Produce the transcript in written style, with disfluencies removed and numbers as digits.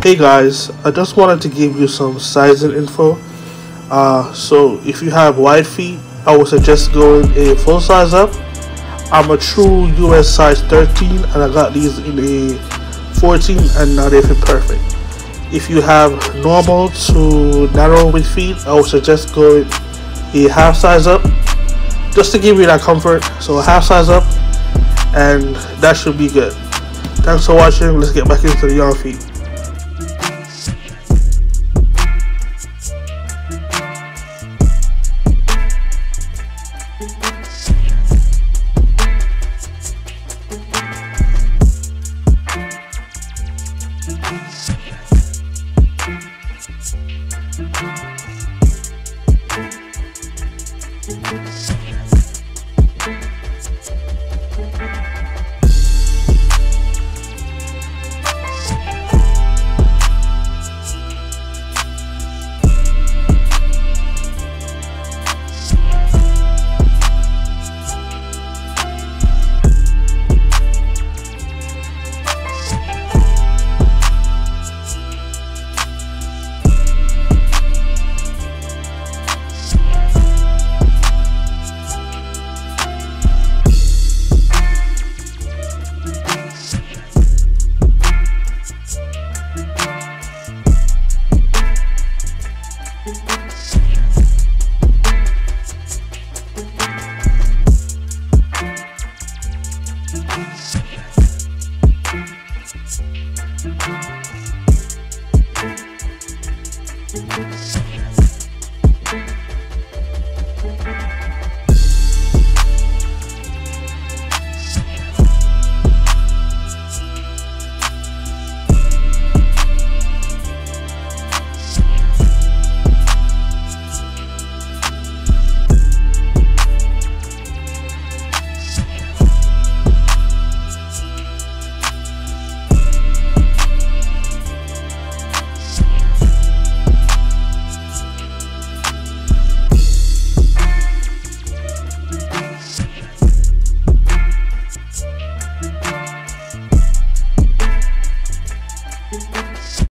Hey guys, I just wanted to give you some sizing info. So if you have wide feet, I would suggest going a full size up. I'm a true US size 13 and I got these in a 14 and now they fit perfect. If you have normal to narrow with feet, I would suggest going a half size up just to give you that comfort. So a half size up and that should be good. Thanks for watching. Let's get back into the yarn feet. Thank you.